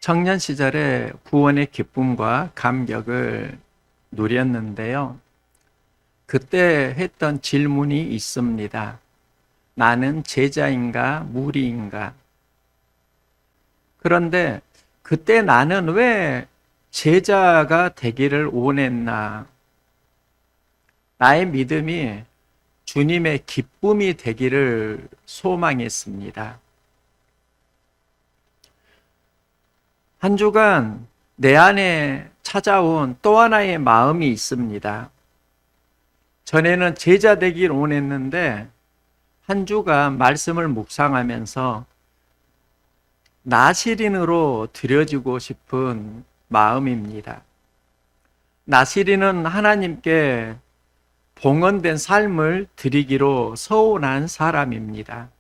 청년 시절에 구원의 기쁨과 감격을 누렸는데요. 그때 했던 질문이 있습니다. 나는 제자인가, 무리인가? 그런데 그때 나는 왜 제자가 되기를 원했나? 나의 믿음이 주님의 기쁨이 되기를 소망했습니다. 한 주간 내 안에 찾아온 또 하나의 마음이 있습니다. 전에는 제자 되길 원했는데 한 주간 말씀을 묵상하면서 나시린으로 드려지고 싶은 마음입니다. 나시린은 하나님께 봉헌된 삶을 드리기로 서운한 사람입니다.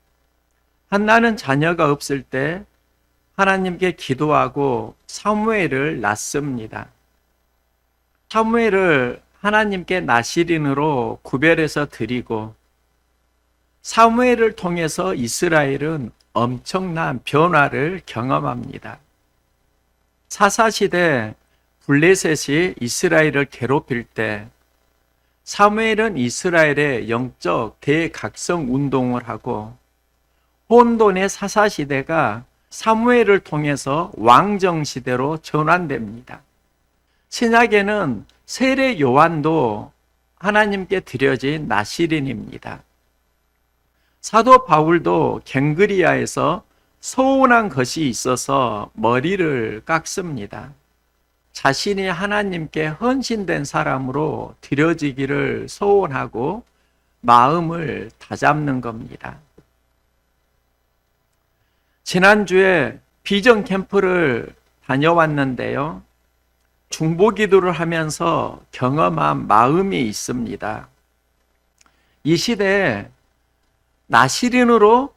한나는 자녀가 없을 때 하나님께 기도하고 사무엘을 낳습니다. 사무엘을 하나님께 나시린으로 구별해서 드리고 사무엘을 통해서 이스라엘은 엄청난 변화를 경험합니다. 사사시대 블레셋이 이스라엘을 괴롭힐 때 사무엘은 이스라엘의 영적 대각성 운동을 하고 혼돈의 사사시대가 사무엘을 통해서 왕정시대로 전환됩니다. 신약에는 세례 요한도 하나님께 드려진 나시린입니다. 사도 바울도 갱그리아에서 서운한 것이 있어서 머리를 깎습니다. 자신이 하나님께 헌신된 사람으로 드려지기를 소원하고 마음을 다잡는 겁니다. 지난주에 비전 캠프를 다녀왔는데요. 중보 기도를 하면서 경험한 마음이 있습니다. 이 시대에 나시린으로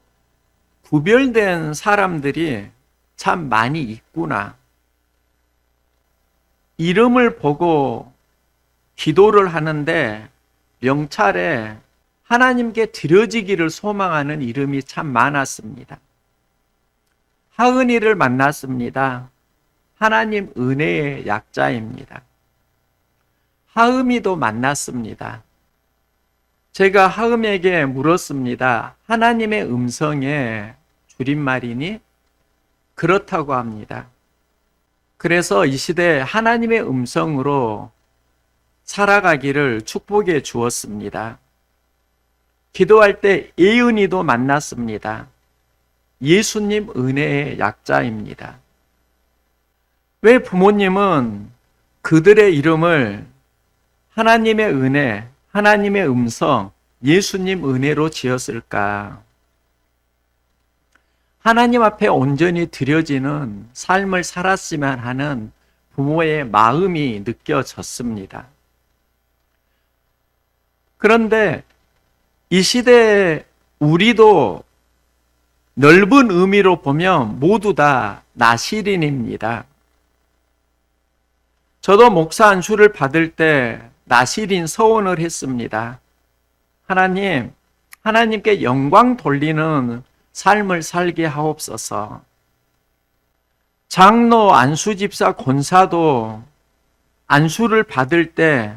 구별된 사람들이 참 많이 있구나. 이름을 보고 기도를 하는데 명찰에 하나님께 드려지기를 소망하는 이름이 참 많았습니다. 하은이를 만났습니다. 하나님 은혜의 약자입니다. 하음이도 만났습니다. 제가 하음에게 물었습니다. 하나님의 음성의 줄임말이니? 그렇다고 합니다. 그래서 이 시대에 하나님의 음성으로 살아가기를 축복해 주었습니다. 기도할 때 예은이도 만났습니다. 예수님 은혜의 약자입니다. 왜 부모님은 그들의 이름을 하나님의 은혜, 하나님의 음성, 예수님 은혜로 지었을까? 하나님 앞에 온전히 드려지는 삶을 살았으면 하는 부모의 마음이 느껴졌습니다. 그런데 이 시대에 우리도 넓은 의미로 보면 모두 다 나시린입니다. 저도 목사 안수를 받을 때 나시린 서원을 했습니다. 하나님께 영광 돌리는 삶을 살게 하옵소서. 장로, 안수집사, 권사도 안수를 받을 때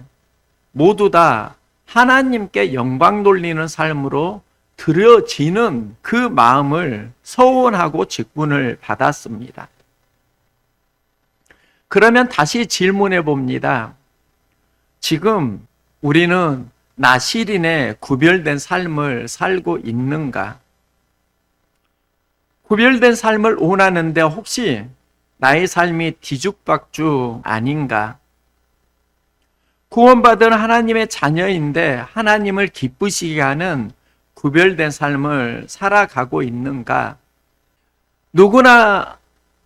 모두 다 하나님께 영광 돌리는 삶으로 드려지는 그 마음을 서원하고 직분을 받았습니다. 그러면 다시 질문해 봅니다. 지금 우리는 나시린의 구별된 삶을 살고 있는가? 구별된 삶을 원하는데 혹시 나의 삶이 뒤죽박죽 아닌가? 구원받은 하나님의 자녀인데 하나님을 기쁘시게 하는 구별된 삶을 살아가고 있는가? 누구나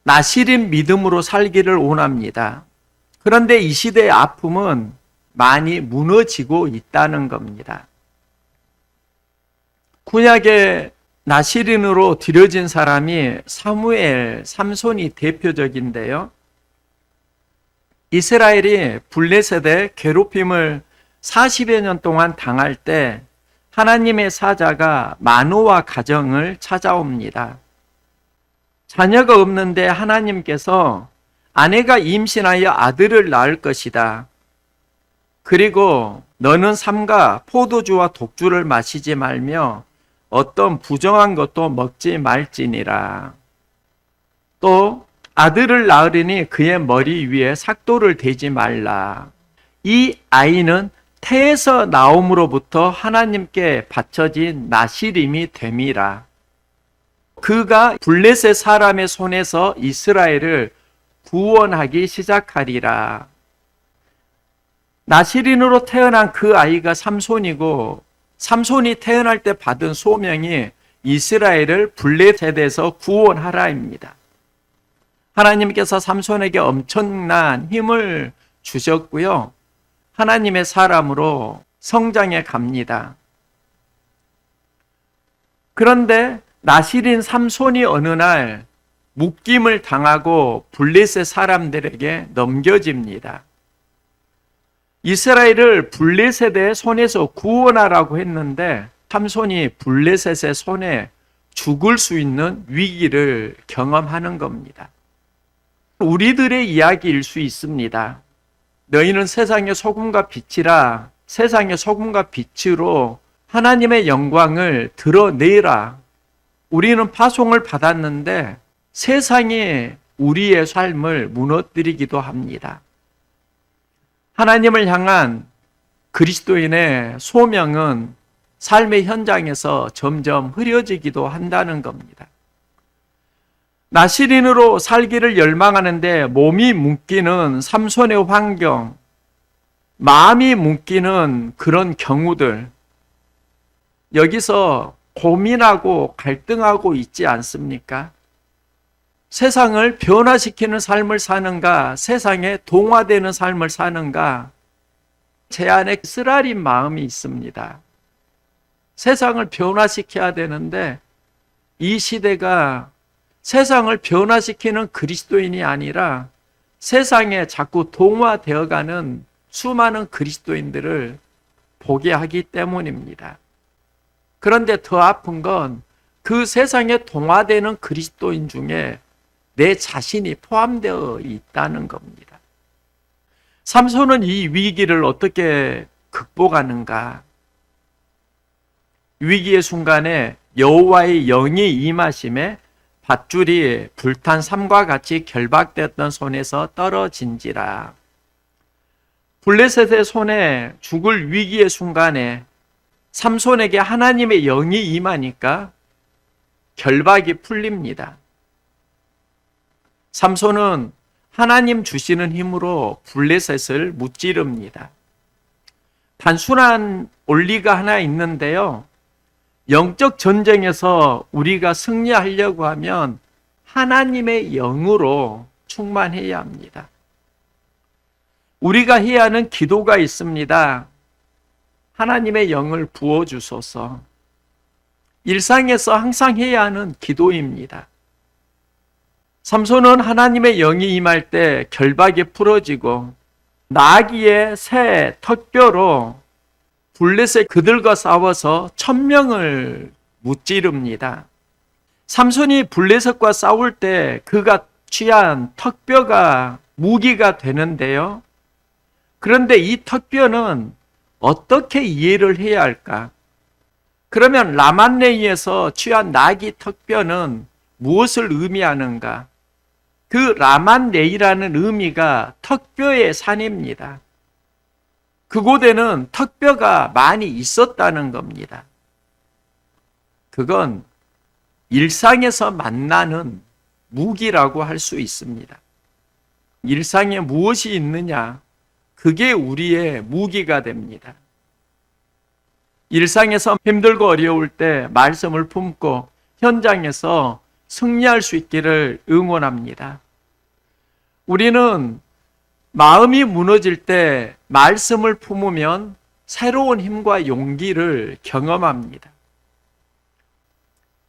나시린 믿음으로 살기를 원합니다. 그런데 이 시대의 아픔은 많이 무너지고 있다는 겁니다. 구약의 나시린으로 드려진 사람이 사무엘, 삼손이 대표적인데요. 이스라엘이 블레셋의 괴롭힘을 40여 년 동안 당할 때 하나님의 사자가 마노아 가정을 찾아옵니다. 자녀가 없는데 하나님께서 아내가 임신하여 아들을 낳을 것이다. 그리고 너는 삼가 포도주와 독주를 마시지 말며 어떤 부정한 것도 먹지 말지니라. 또 아들을 낳으리니 그의 머리 위에 삭도를 대지 말라. 이 아이는 태에서 나옴으로부터 하나님께 바쳐진 나시림이 됨이라. 그가 블레셋 사람의 손에서 이스라엘을 구원하기 시작하리라. 나시린으로 태어난 그 아이가 삼손이고, 삼손이 태어날 때 받은 소명이 이스라엘을 블레셋에서 구원하라입니다. 하나님께서 삼손에게 엄청난 힘을 주셨고요. 하나님의 사람으로 성장해 갑니다. 그런데 나시린 삼손이 어느 날 묶임을 당하고 블레셋 사람들에게 넘겨집니다. 이스라엘을 블레셋의 손에서 구원하라고 했는데 삼손이 블레셋의 손에 죽을 수 있는 위기를 경험하는 겁니다. 우리들의 이야기일 수 있습니다. 너희는 세상의 소금과 빛이라. 세상의 소금과 빛으로 하나님의 영광을 드러내라. 우리는 파송을 받았는데 세상이 우리의 삶을 무너뜨리기도 합니다. 하나님을 향한 그리스도인의 소명은 삶의 현장에서 점점 흐려지기도 한다는 겁니다. 나시린으로 살기를 열망하는데 몸이 묶이는 삼손의 환경, 마음이 묶이는 그런 경우들, 여기서 고민하고 갈등하고 있지 않습니까? 세상을 변화시키는 삶을 사는가, 세상에 동화되는 삶을 사는가, 제 안에 쓰라린 마음이 있습니다. 세상을 변화시켜야 되는데 이 시대가 세상을 변화시키는 그리스도인이 아니라 세상에 자꾸 동화되어가는 수많은 그리스도인들을 보게 하기 때문입니다. 그런데 더 아픈 건 그 세상에 동화되는 그리스도인 중에 내 자신이 포함되어 있다는 겁니다. 삼손은 이 위기를 어떻게 극복하는가? 위기의 순간에 여호와의 영이 임하심에 밧줄이 불탄 삼과 같이 결박되었던 손에서 떨어진지라. 블레셋의 손에 죽을 위기의 순간에 삼손에게 하나님의 영이 임하니까 결박이 풀립니다. 삼손은 하나님 주시는 힘으로 블레셋을 무찌릅니다. 단순한 원리가 하나 있는데요. 영적 전쟁에서 우리가 승리하려고 하면 하나님의 영으로 충만해야 합니다. 우리가 해야 하는 기도가 있습니다. 하나님의 영을 부어주소서. 일상에서 항상 해야 하는 기도입니다. 삼손은 하나님의 영이 임할 때 결박이 풀어지고 나귀의 새 턱뼈로 블레셋 그들과 싸워서 1000명을 무찌릅니다. 삼손이 블레셋과 싸울 때 그가 취한 턱뼈가 무기가 되는데요. 그런데 이 턱뼈는 어떻게 이해를 해야 할까? 그러면 라만레이에서 취한 나귀 턱뼈는 무엇을 의미하는가? 그 라만레이라는 의미가 턱뼈의 산입니다. 그곳에는 턱뼈가 많이 있었다는 겁니다. 그건 일상에서 만나는 무기라고 할 수 있습니다. 일상에 무엇이 있느냐? 그게 우리의 무기가 됩니다. 일상에서 힘들고 어려울 때 말씀을 품고 현장에서 승리할 수 있기를 응원합니다. 우리는 마음이 무너질 때 말씀을 품으면 새로운 힘과 용기를 경험합니다.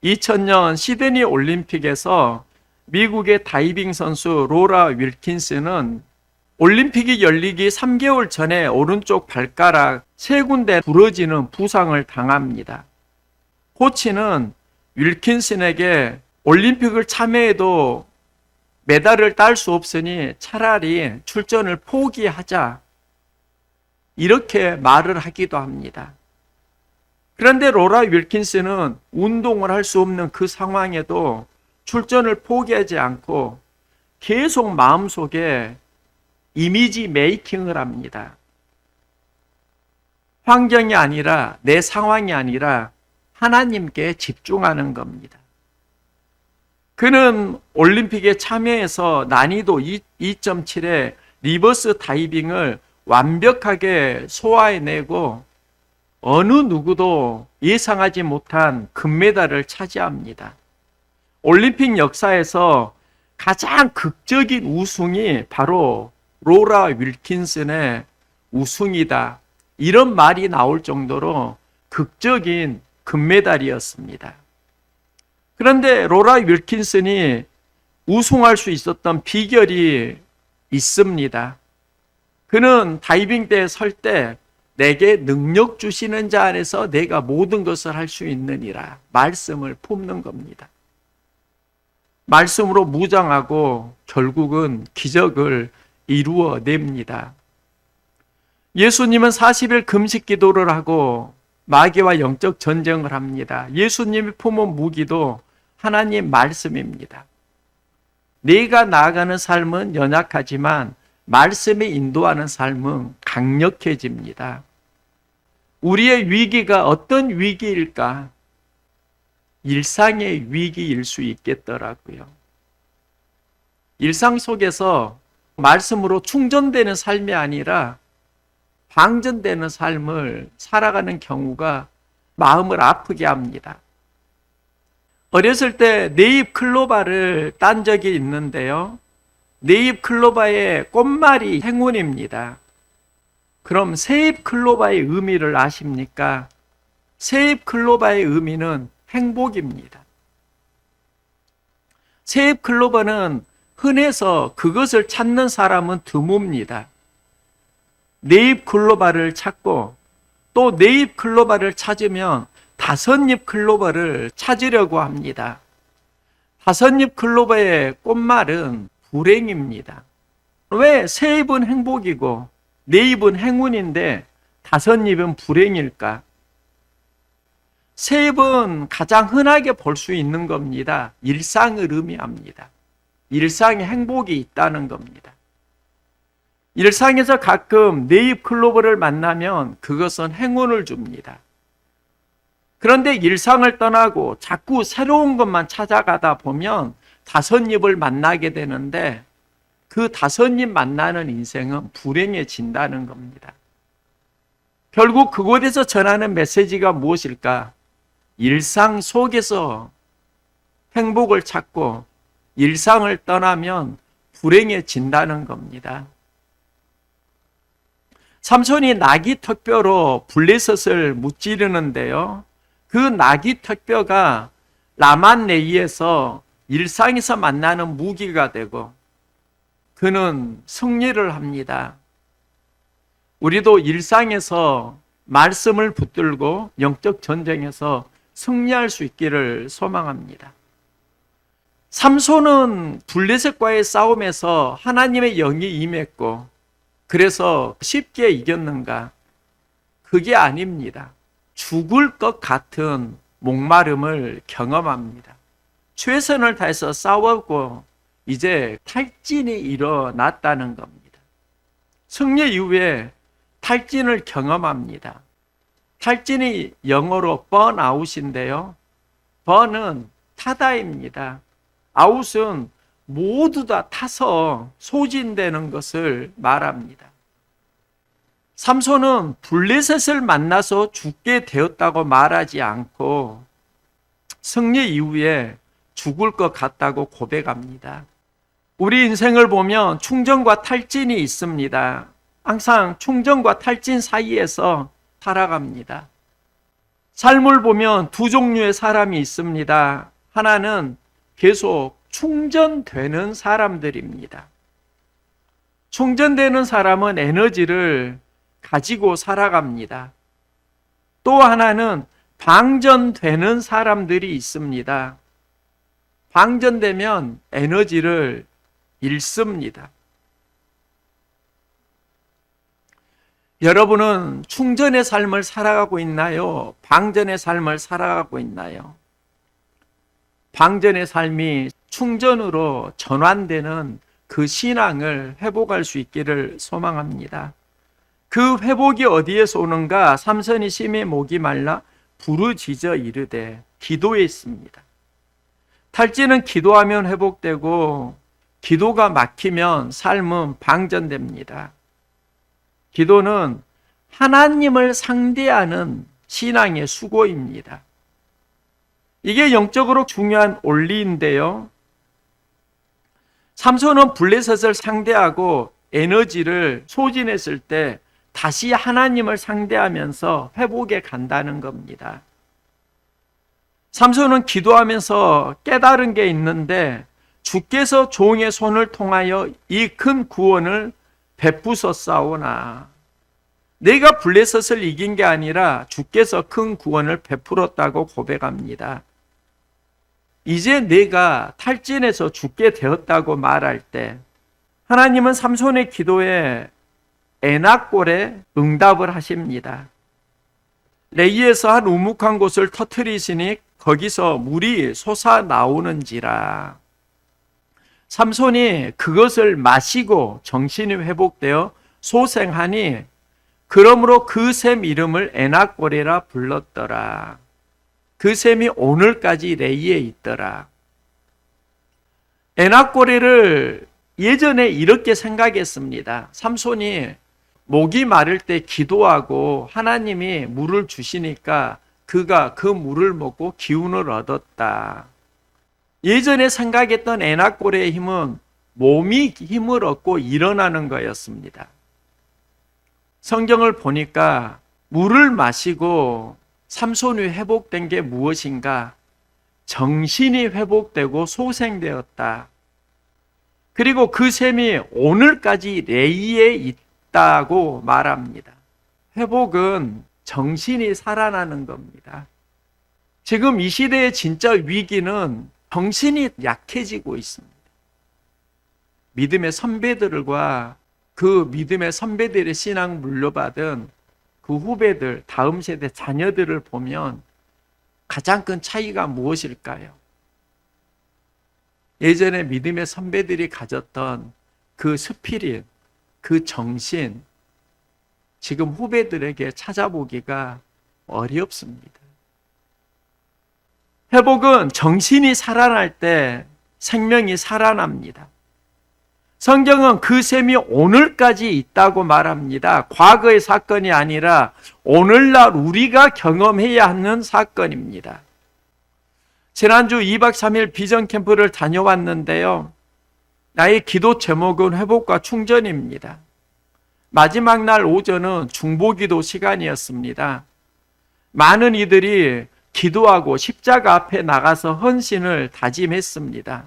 2000년 시드니 올림픽에서 미국의 다이빙 선수 로라 윌킨스는 올림픽이 열리기 3개월 전에 오른쪽 발가락 3군데 부러지는 부상을 당합니다. 코치는 윌킨슨에게 올림픽을 참여해도 메달을 딸 수 없으니 차라리 출전을 포기하자. 이렇게 말을 하기도 합니다. 그런데 로라 윌킨슨은 운동을 할 수 없는 그 상황에도 출전을 포기하지 않고 계속 마음속에 이미지 메이킹을 합니다. 환경이 아니라, 내 상황이 아니라 하나님께 집중하는 겁니다. 그는 올림픽에 참여해서 난이도 2.7의 리버스 다이빙을 완벽하게 소화해내고 어느 누구도 예상하지 못한 금메달을 차지합니다. 올림픽 역사에서 가장 극적인 우승이 바로 로라 윌킨슨의 우승이다. 이런 말이 나올 정도로 극적인 금메달이었습니다. 그런데 로라 윌킨슨이 우승할 수 있었던 비결이 있습니다. 그는 다이빙대에 설 때 내게 능력 주시는 자 안에서 내가 모든 것을 할 수 있느니라 말씀을 품는 겁니다. 말씀으로 무장하고 결국은 기적을 이루어냅니다. 예수님은 40일 금식 기도를 하고 마귀와 영적 전쟁을 합니다. 예수님이 품은 무기도 하나님 말씀입니다. 내가 나아가는 삶은 연약하지만 말씀에 인도하는 삶은 강력해집니다. 우리의 위기가 어떤 위기일까? 일상의 위기일 수 있겠더라고요. 일상 속에서 말씀으로 충전되는 삶이 아니라 방전되는 삶을 살아가는 경우가 마음을 아프게 합니다. 어렸을 때 네잎 클로바를 딴 적이 있는데요. 네잎 클로바의 꽃말이 행운입니다. 그럼 새잎 클로바의 의미를 아십니까? 새잎 클로바의 의미는 행복입니다. 새잎 클로바는 흔해서 그것을 찾는 사람은 드뭅니다. 네잎 클로바를 찾고 또 네잎 클로바를 찾으면 다섯잎 클로바를 찾으려고 합니다. 다섯잎 클로바의 꽃말은 불행입니다. 왜 새잎은 행복이고 네잎은 행운인데 다섯잎은 불행일까? 새잎은 가장 흔하게 볼 수 있는 겁니다. 일상을 의미합니다. 일상에 행복이 있다는 겁니다. 일상에서 가끔 네잎 클로버를 만나면 그것은 행운을 줍니다. 그런데 일상을 떠나고 자꾸 새로운 것만 찾아가다 보면 다섯잎을 만나게 되는데 그 다섯잎 만나는 인생은 불행해진다는 겁니다. 결국 그곳에서 전하는 메시지가 무엇일까? 일상 속에서 행복을 찾고 일상을 떠나면 불행해진다는 겁니다. 삼손이 나귀 턱뼈로 블레셋을 무찌르는데요. 그 나귀 턱뼈가 라만레이에서 일상에서 만나는 무기가 되고 그는 승리를 합니다. 우리도 일상에서 말씀을 붙들고 영적 전쟁에서 승리할 수 있기를 소망합니다. 삼손은 블레셋과의 싸움에서 하나님의 영이 임했고 그래서 쉽게 이겼는가? 그게 아닙니다. 죽을 것 같은 목마름을 경험합니다. 최선을 다해서 싸웠고 이제 탈진이 일어났다는 겁니다. 승리 이후에 탈진을 경험합니다. 탈진이 영어로 번아웃인데요. 번은 타다입니다. 아웃은 모두 다 타서 소진되는 것을 말합니다. 삼손은 블레셋을 만나서 죽게 되었다고 말하지 않고 승리 이후에 죽을 것 같다고 고백합니다. 우리 인생을 보면 충전과 탈진이 있습니다. 항상 충전과 탈진 사이에서 살아갑니다. 삶을 보면 두 종류의 사람이 있습니다. 하나는 계속 충전되는 사람들입니다. 충전되는 사람은 에너지를 가지고 살아갑니다. 또 하나는 방전되는 사람들이 있습니다. 방전되면 에너지를 잃습니다. 여러분은 충전의 삶을 살아가고 있나요? 방전의 삶을 살아가고 있나요? 방전의 삶이 충전으로 전환되는 그 신앙을 회복할 수 있기를 소망합니다. 그 회복이 어디에서 오는가? 삼손이 심히 목이 말라 부르짖어 이르되 기도했습니다. 탈진은 기도하면 회복되고 기도가 막히면 삶은 방전됩니다. 기도는 하나님을 상대하는 신앙의 수고입니다. 이게 영적으로 중요한 원리인데요. 삼손은 블레셋을 상대하고 에너지를 소진했을 때 다시 하나님을 상대하면서 회복에 간다는 겁니다. 삼손은 기도하면서 깨달은 게 있는데 주께서 종의 손을 통하여 이 큰 구원을 베푸셨사오나 내가 블레셋을 이긴 게 아니라 주께서 큰 구원을 베풀었다고 고백합니다. 이제 내가 탈진해서 죽게 되었다고 말할 때 하나님은 삼손의 기도에 에낙골에 응답을 하십니다. 레이에서 한 우묵한 곳을 터뜨리시니 거기서 물이 솟아나오는지라. 삼손이 그것을 마시고 정신이 회복되어 소생하니 그러므로 그 샘 이름을 에낙골이라 불렀더라. 그 샘이 오늘까지 레이에 있더라. 에낙골이를 예전에 이렇게 생각했습니다. 삼손이 목이 마를 때 기도하고 하나님이 물을 주시니까 그가 그 물을 먹고 기운을 얻었다. 예전에 생각했던 에낙골의 힘은 몸이 힘을 얻고 일어나는 거였습니다. 성경을 보니까 물을 마시고 삼손이 회복된 게 무엇인가? 정신이 회복되고 소생되었다. 그리고 그 셈이 오늘까지 레이에 있다고 말합니다. 회복은 정신이 살아나는 겁니다. 지금 이 시대의 진짜 위기는 정신이 약해지고 있습니다. 믿음의 선배들과 그 믿음의 선배들의 신앙 물려받은 그 후배들, 다음 세대 자녀들을 보면 가장 큰 차이가 무엇일까요? 예전에 믿음의 선배들이 가졌던 그 스피릿, 그 정신, 지금 후배들에게 찾아보기가 어렵습니다. 회복은 정신이 살아날 때 생명이 살아납니다. 성경은 그 셈이 오늘까지 있다고 말합니다. 과거의 사건이 아니라 오늘날 우리가 경험해야 하는 사건입니다. 지난주 2박 3일 비전 캠프를 다녀왔는데요. 나의 기도 제목은 회복과 충전입니다. 마지막 날 오전은 중보기도 시간이었습니다. 많은 이들이 기도하고 십자가 앞에 나가서 헌신을 다짐했습니다.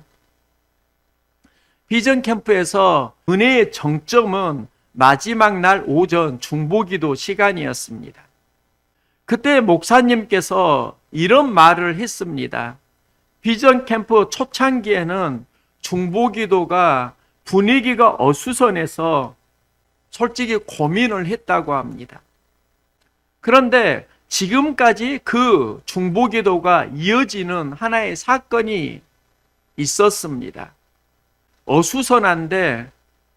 비전 캠프에서 은혜의 정점은 마지막 날 오전 중보기도 시간이었습니다. 그때 목사님께서 이런 말을 했습니다. 비전 캠프 초창기에는 중보기도가 분위기가 어수선해서 솔직히 고민을 했다고 합니다. 그런데 지금까지 그 중보기도가 이어지는 하나의 사건이 있었습니다. 어수선한데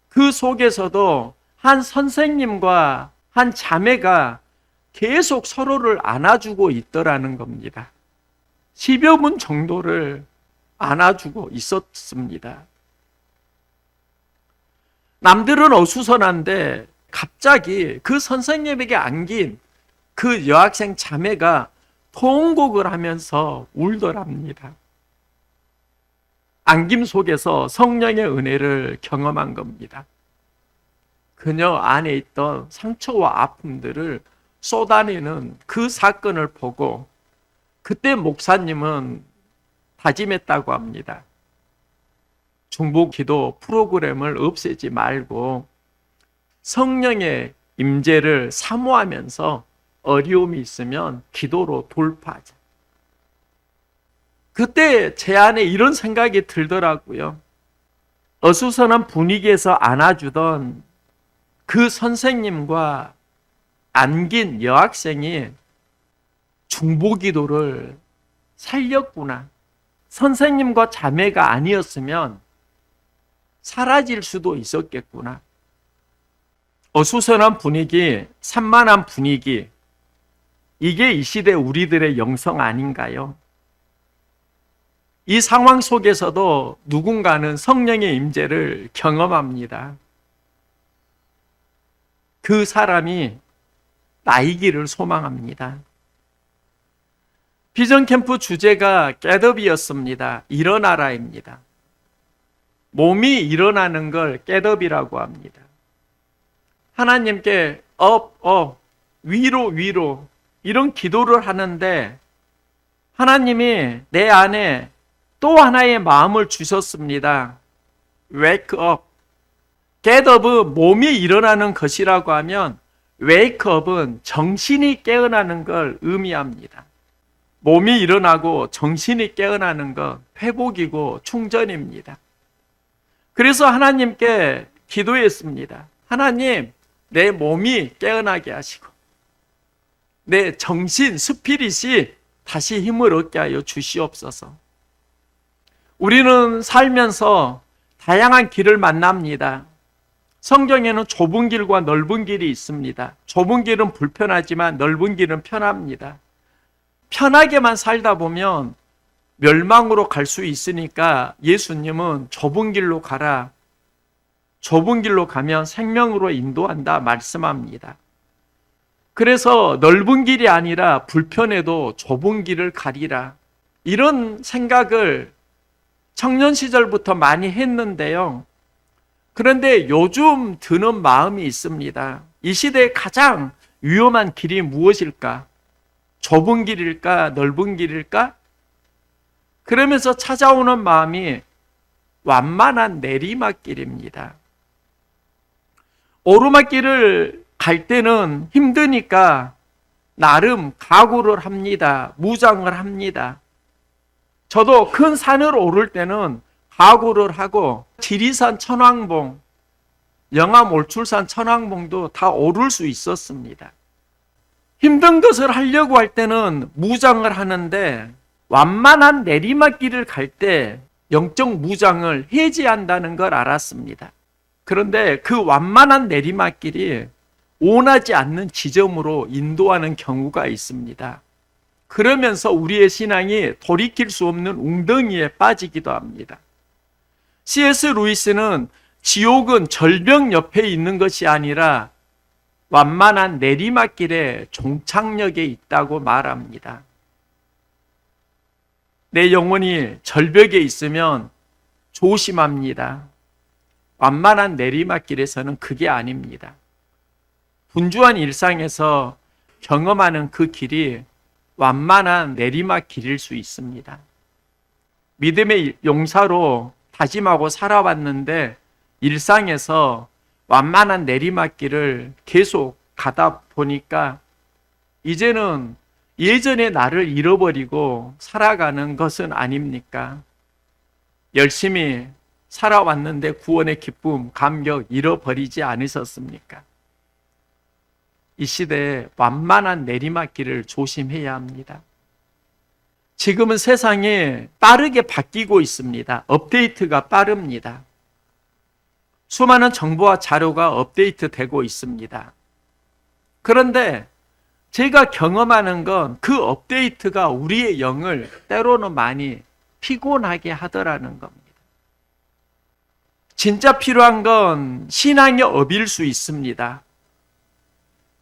그 속에서도 한 선생님과 한 자매가 계속 서로를 안아주고 있더라는 겁니다. 10여 분 정도를 안아주고 있었습니다. 남들은 어수선한데 갑자기 그 선생님에게 안긴 그 여학생 자매가 통곡을 하면서 울더랍니다. 안김 속에서 성령의 은혜를 경험한 겁니다. 그녀 안에 있던 상처와 아픔들을 쏟아내는 그 사건을 보고 그때 목사님은 다짐했다고 합니다. 중보기도 프로그램을 없애지 말고 성령의 임재를 사모하면서 어려움이 있으면 기도로 돌파하자. 그때 제 안에 이런 생각이 들더라고요. 어수선한 분위기에서 안아주던 그 선생님과 안긴 여학생이 중보기도를 살렸구나. 선생님과 자매가 아니었으면 사라질 수도 있었겠구나. 어수선한 분위기, 산만한 분위기, 이게 이 시대 우리들의 영성 아닌가요? 이 상황 속에서도 누군가는 성령의 임재를 경험합니다. 그 사람이 나이기를 소망합니다. 비전 캠프 주제가 겟업이었습니다. 일어나라입니다. 몸이 일어나는 걸 겟업이라고 합니다. 하나님께 위로 이런 기도를 하는데 하나님이 내 안에 또 하나의 마음을 주셨습니다. wake up. get up은 몸이 일어나는 것이라고 하면 wake up은 정신이 깨어나는 걸 의미합니다. 몸이 일어나고 정신이 깨어나는 것, 회복이고 충전입니다. 그래서 하나님께 기도했습니다. 하나님, 내 몸이 깨어나게 하시고 내 정신, 스피릿이 다시 힘을 얻게 하여 주시옵소서. 우리는 살면서 다양한 길을 만납니다. 성경에는 좁은 길과 넓은 길이 있습니다. 좁은 길은 불편하지만 넓은 길은 편합니다. 편하게만 살다 보면 멸망으로 갈 수 있으니까 예수님은 좁은 길로 가라. 좁은 길로 가면 생명으로 인도한다 말씀합니다. 그래서 넓은 길이 아니라 불편해도 좁은 길을 가리라. 이런 생각을 청년 시절부터 많이 했는데요. 그런데 요즘 드는 마음이 있습니다. 이 시대의 가장 위험한 길이 무엇일까? 좁은 길일까? 넓은 길일까? 그러면서 찾아오는 마음이 완만한 내리막길입니다. 오르막길을 갈 때는 힘드니까 나름 각오를 합니다. 무장을 합니다. 저도 큰 산을 오를 때는 각오를 하고 지리산 천왕봉, 영암 올출산 천왕봉도 다 오를 수 있었습니다. 힘든 것을 하려고 할 때는 무장을 하는데 완만한 내리막길을 갈 때 영적 무장을 해제한다는 걸 알았습니다. 그런데 그 완만한 내리막길이 원하지 않는 지점으로 인도하는 경우가 있습니다. 그러면서 우리의 신앙이 돌이킬 수 없는 웅덩이에 빠지기도 합니다. C.S. 루이스는 지옥은 절벽 옆에 있는 것이 아니라 완만한 내리막길의 종착역에 있다고 말합니다. 내 영혼이 절벽에 있으면 조심합니다. 완만한 내리막길에서는 그게 아닙니다. 분주한 일상에서 경험하는 그 길이 완만한 내리막길일 수 있습니다. 믿음의 용사로 다짐하고 살아왔는데 일상에서 완만한 내리막길을 계속 가다 보니까 이제는 예전의 나를 잃어버리고 살아가는 것은 아닙니까? 열심히 살아왔는데 구원의 기쁨, 감격 잃어버리지 않으셨습니까? 이 시대에 완만한 내리막길을 조심해야 합니다. 지금은 세상이 빠르게 바뀌고 있습니다. 업데이트가 빠릅니다. 수많은 정보와 자료가 업데이트되고 있습니다. 그런데 제가 경험하는 건 그 업데이트가 우리의 영을 때로는 많이 피곤하게 하더라는 겁니다. 진짜 필요한 건 신앙의 업일 수 있습니다.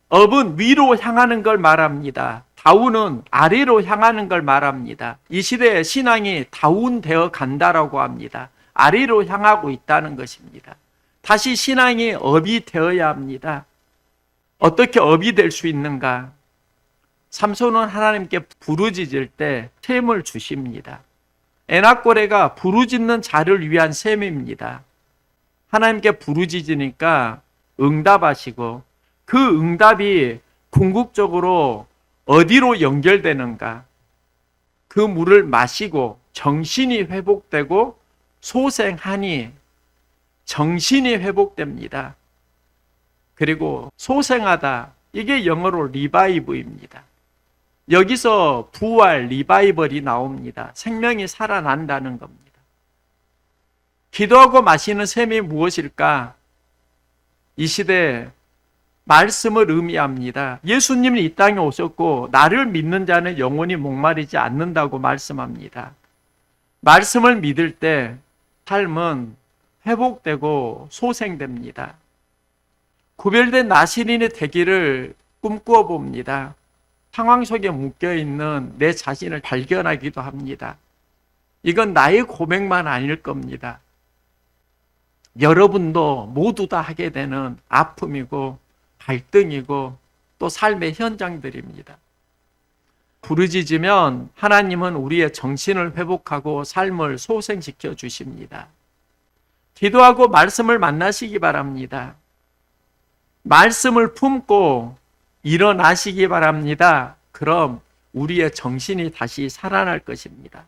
업은 위로 향하는 걸 말합니다. 다운은 아래로 향하는 걸 말합니다. 이 시대에 신앙이 다운되어 간다라고 합니다. 아래로 향하고 있다는 것입니다. 다시 신앙이 업이 되어야 합니다. 어떻게 업이 될 수 있는가? 삼손은 하나님께 부르짖을 때 셈을 주십니다. 에나꼬레가 부르짖는 자를 위한 셈입니다. 하나님께 부르짖으니까 응답하시고 그 응답이 궁극적으로 어디로 연결되는가? 그 물을 마시고 정신이 회복되고 소생하니 정신이 회복됩니다. 그리고 소생하다, 이게 영어로 리바이브입니다. 여기서 부활, 리바이벌이 나옵니다. 생명이 살아난다는 겁니다. 기도하고 마시는 셈이 무엇일까? 이 시대에 말씀을 의미합니다. 예수님이 이 땅에 오셨고 나를 믿는 자는 영원히 목마르지 않는다고 말씀합니다. 말씀을 믿을 때 삶은 회복되고 소생됩니다. 구별된 나시린이 되기를 꿈꾸어 봅니다. 상황 속에 묶여있는 내 자신을 발견하기도 합니다. 이건 나의 고백만 아닐 겁니다. 여러분도 모두 다 하게 되는 아픔이고 갈등이고 또 삶의 현장들입니다. 부르짖으면 하나님은 우리의 정신을 회복하고 삶을 소생시켜 주십니다. 기도하고 말씀을 만나시기 바랍니다. 말씀을 품고 일어나시기 바랍니다. 그럼 우리의 정신이 다시 살아날 것입니다.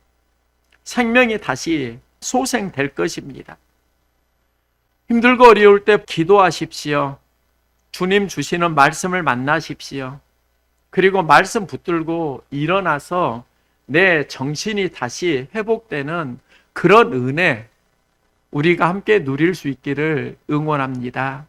생명이 다시 소생될 것입니다. 힘들고 어려울 때 기도하십시오. 주님 주시는 말씀을 만나십시오. 그리고 말씀 붙들고 일어나서 내 정신이 다시 회복되는 그런 은혜 우리가 함께 누릴 수 있기를 응원합니다.